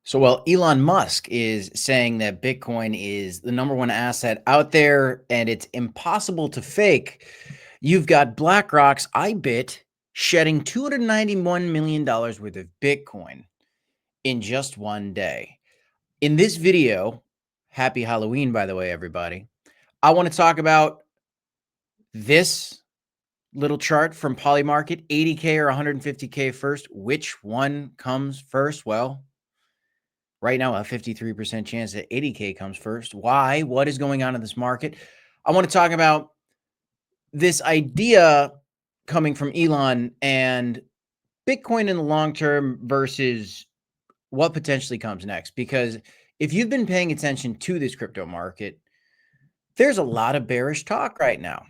So, well, Elon Musk is saying that Bitcoin is the number one asset out there and it's impossible to fake. You've got BlackRock's IBIT shedding $291 million worth of Bitcoin in just one day. In this video, happy Halloween, by the way, everybody. I want to talk about this little chart from Polymarket, 80K or 150K first. Which one comes first? Well, right now, a 53% chance that 80K comes first. Why? What is going on in this market? I want to talk about this idea coming from Elon and Bitcoin in the long term versus what potentially comes next. Because if you've been paying attention to this crypto market, there's a lot of bearish talk right now.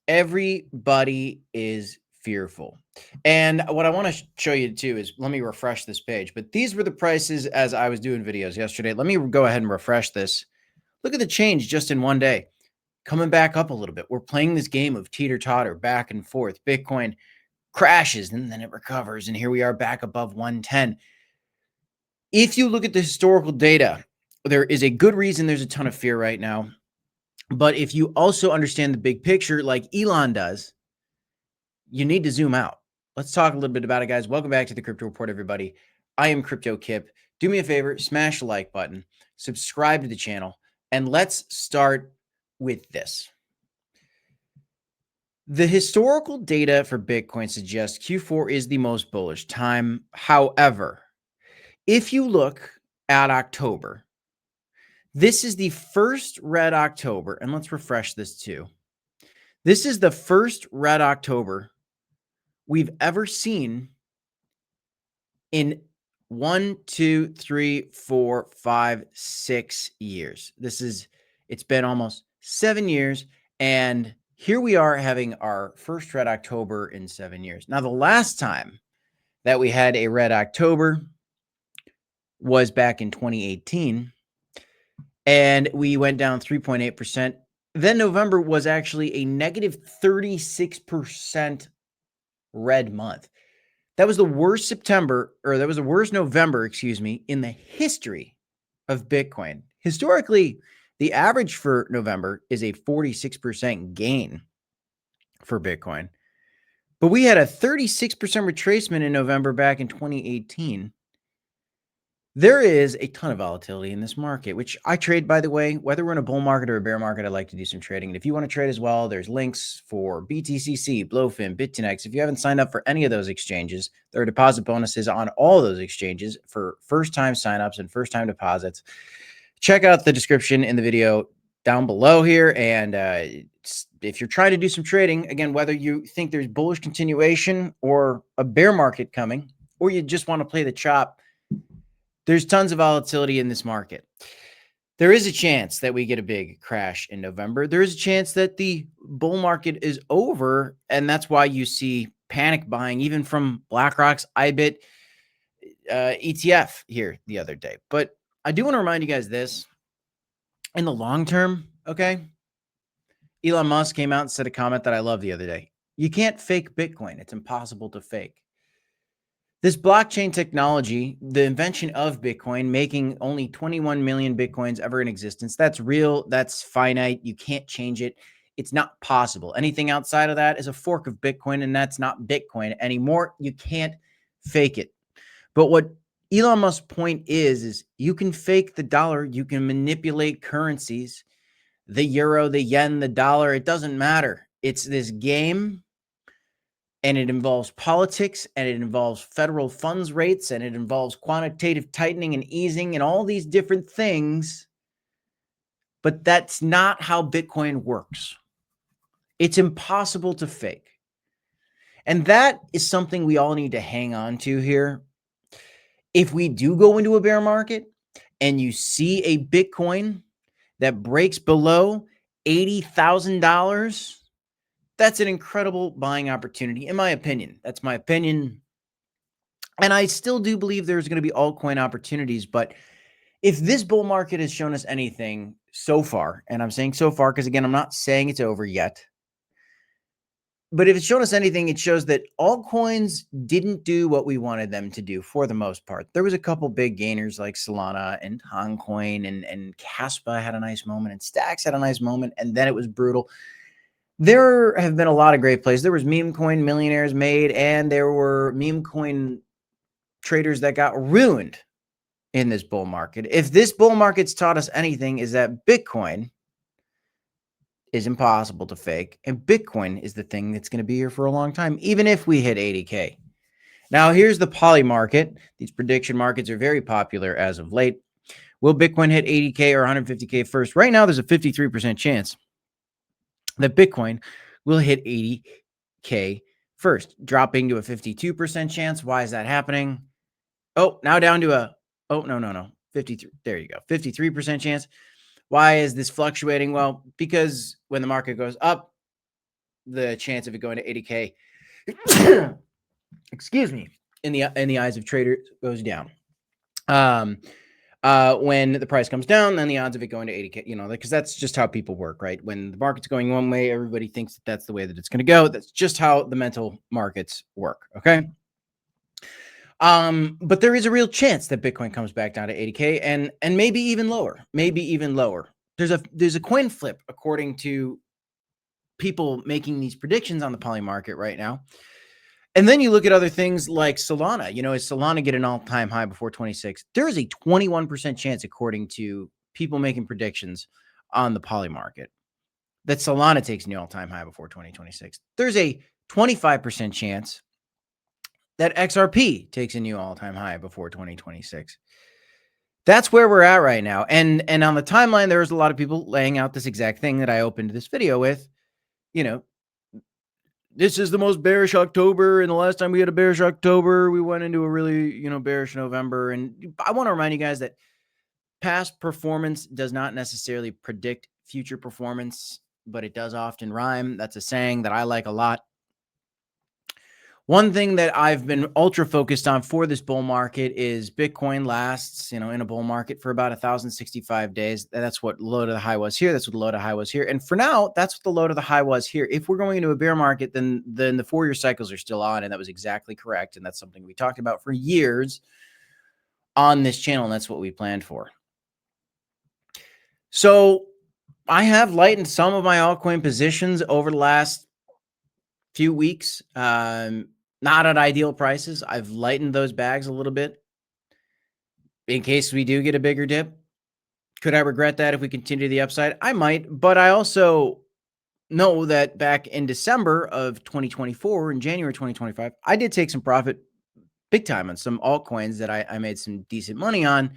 Everybody is fearful. And what I want to show you too is, let me refresh this page, but these were the prices as I was doing videos yesterday. Let me go ahead and refresh this. Look at the change just in one day, coming back up a little bit. We're playing this game of teeter totter back and forth. Bitcoin crashes and then it recovers. And here we are back above 110. If you look at the historical data, there is a good reason there's a ton of fear right now. But if you also understand the big picture like Elon does, you need to zoom out. Let's talk a little bit about it, guys. Welcome back to the Crypto Report, everybody. I am Crypto Kip. Do me a favor, smash the like button, subscribe to the channel, and let's start with this. The historical data for Bitcoin suggests Q4 is the most bullish time. However, if you look at October, this is the first red October, and let's refresh this too. This is the first red October we've ever seen in 1, 2, 3, 4, 5, 6 years. It's been almost 7 years, and here we are having our first red October in 7 years. Now, the last time that we had a red October was back in 2018, and we went down 3.8%. Then November was actually a negative 36% red month. That was the worst November, in the history of Bitcoin. Historically, the average for November is a 46% gain for Bitcoin. But we had a 36% retracement in November back in 2018. There is a ton of volatility in this market, which I trade, by the way. Whether we're in a bull market or a bear market, I like to do some trading. And if you want to trade as well, there's links for BTCC, Blowfin, BitTinex. If you haven't signed up for any of those exchanges, there are deposit bonuses on all those exchanges for first-time signups and first-time deposits. Check out the description in the video down below here. And if you're trying to do some trading, again, whether you think there's bullish continuation or a bear market coming, or you just want to play the chop, there's tons of volatility in this market. There is a chance that we get a big crash in November. There is a chance that the bull market is over, and that's why you see panic buying even from BlackRock's IBIT ETF here the other day. But I do want to remind you guys this. In the long term, okay, Elon Musk came out and said a comment that I love the other day. You can't fake Bitcoin. It's impossible to fake. This blockchain technology, the invention of Bitcoin, making only 21 million Bitcoins ever in existence, that's real, that's finite, you can't change it. It's not possible. Anything outside of that is a fork of Bitcoin, and that's not Bitcoin anymore. You can't fake it. But what Elon Musk's point is you can fake the dollar, you can manipulate currencies, the euro, the yen, the dollar, it doesn't matter. It's this game. And it involves politics, and it involves federal funds rates, and it involves quantitative tightening and easing and all these different things. But that's not how Bitcoin works. It's impossible to fake. And that is something we all need to hang on to here. If we do go into a bear market and you see a Bitcoin that breaks below $80,000, that's an incredible buying opportunity, in my opinion. That's my opinion. And I still do believe there's going to be altcoin opportunities. But if this bull market has shown us anything so far, and I'm saying so far because, again, I'm not saying it's over yet, But if it's shown us anything, it shows that altcoins didn't do what we wanted them to do for the most part. There was a couple big gainers like Solana and Hongcoin and Caspa had a nice moment and Stacks had a nice moment, and then it was brutal. There have been a lot of great plays. There was meme coin millionaires made, and there were meme coin traders that got ruined in this bull market. If this bull market's taught us anything, is that Bitcoin is impossible to fake, and Bitcoin is the thing that's going to be here for a long time, even if we hit 80K. Now, here's the poly market. These prediction markets are very popular as of late. Will Bitcoin hit 80K or 150K first? Right now, there's a 53% chance that Bitcoin will hit 80K first, dropping to a 52% chance. Why is that happening? Oh, now down to a, oh, no, 53. There you go. 53% chance. Why is this fluctuating? Well, because when the market goes up, the chance of it going to 80K, excuse me, in the eyes of traders goes down. When the price comes down, then the odds of it going to 80K, because that's just how people work, right? When the market's going one way, everybody thinks that that's the way that it's going to go. That's just how the mental markets work. Okay. But there is a real chance that Bitcoin comes back down to 80K and maybe even lower, There's a coin flip according to people making these predictions on the poly market right now. And then you look at other things like Solana. Is Solana get an all-time high before 26? There is a 21% chance, according to people making predictions on the poly market, that Solana takes a new all-time high before 2026. There's a 25% chance that XRP takes a new all-time high before 2026. That's where we're at right now. And on the timeline, there's a lot of people laying out this exact thing that I opened this video with. This is the most bearish October. And the last time we had a bearish October, we went into a really, bearish November. And I want to remind you guys that past performance does not necessarily predict future performance, but it does often rhyme. That's a saying that I like a lot. One thing that I've been ultra focused on for this bull market is Bitcoin lasts, in a bull market for about 1,065 days. That's what low to the high was here. That's what the low to high was here. And for now, that's what the low to the high was here. If we're going into a bear market, then the 4-year cycles are still on. And that was exactly correct. And that's something we talked about for years on this channel. And that's what we planned for. So I have lightened some of my altcoin positions over the last few weeks. Not at ideal prices. I've lightened those bags a little bit in case we do get a bigger dip. Could I regret that if we continue the upside? I might, but I also know that back in December of 2024 and January 2025, I did take some profit big time on some altcoins that I made some decent money on,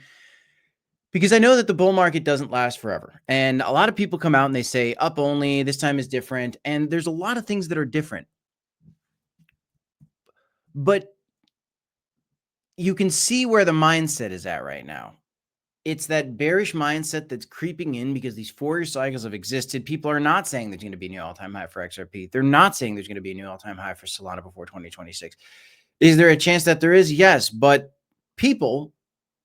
because I know that the bull market doesn't last forever. And a lot of people come out and they say up only, this time is different. And there's a lot of things that are different. But you can see where the mindset is at right now. It's that bearish mindset that's creeping in because these 4-year cycles have existed. People are not saying there's going to be a new all-time high for XRP. They're not saying there's going to be a new all-time high for Solana before 2026. Is there a chance that there is? Yes, but people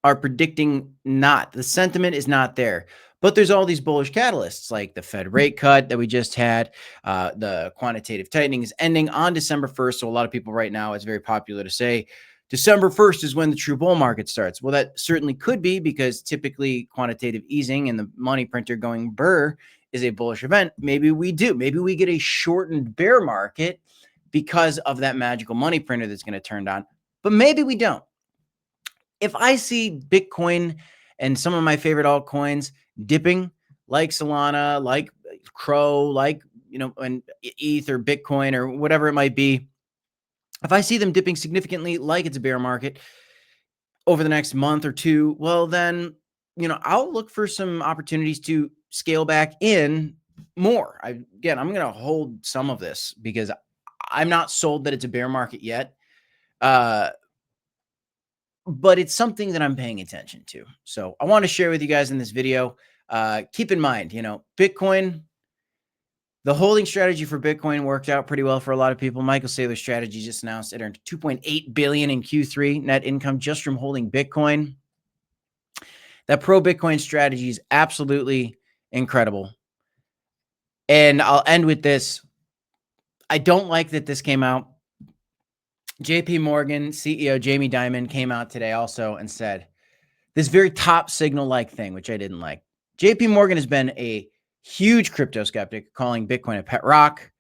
are predicting not. The sentiment is not there. But there's all these bullish catalysts like the Fed rate cut that we just had. The quantitative tightening is ending on December 1st. So a lot of people right now, it's very popular to say December 1st is when the true bull market starts. Well, that certainly could be, because typically quantitative easing and the money printer going burr is a bullish event. Maybe we do. Maybe we get a shortened bear market because of that magical money printer that's going to turn on. But maybe we don't. If I see Bitcoin and some of my favorite altcoins dipping, like Solana, like Crow, like, and ETH or Bitcoin or whatever it might be, if I see them dipping significantly, like it's a bear market over the next month or two, well, then, I'll look for some opportunities to scale back in more. I'm going to hold some of this because I'm not sold that it's a bear market yet. But it's something that I'm paying attention to. So I want to share with you guys in this video. Keep in mind, Bitcoin, the holding strategy for Bitcoin worked out pretty well for a lot of people. Michael Saylor's strategy just announced it earned $2.8 billion in Q3 net income just from holding Bitcoin. That pro Bitcoin strategy is absolutely incredible. And I'll end with this. I don't like that this came out. JP Morgan CEO Jamie Dimon came out today also and said this very top signal-like thing, which I didn't like. JP Morgan has been a huge crypto skeptic, calling Bitcoin a pet rock.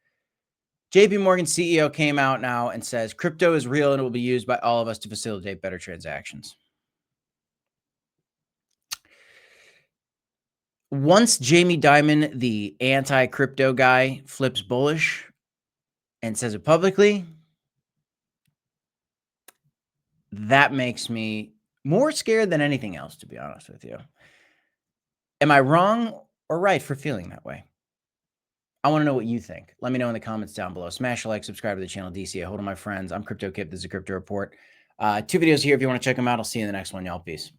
JP Morgan CEO came out now and says crypto is real and it will be used by all of us to facilitate better transactions. Once Jamie Dimon, the anti-crypto guy, flips bullish and says it publicly, that makes me more scared than anything else, to be honest with you. Am I wrong or right for feeling that way? I want to know what you think. Let me know in the comments down below. Smash a like, subscribe to the channel. DCA, hold on, my friends. I'm Crypto Kip. This is a Crypto Report. 2 videos here if you want to check them out. I'll see you in the next one, y'all. Peace.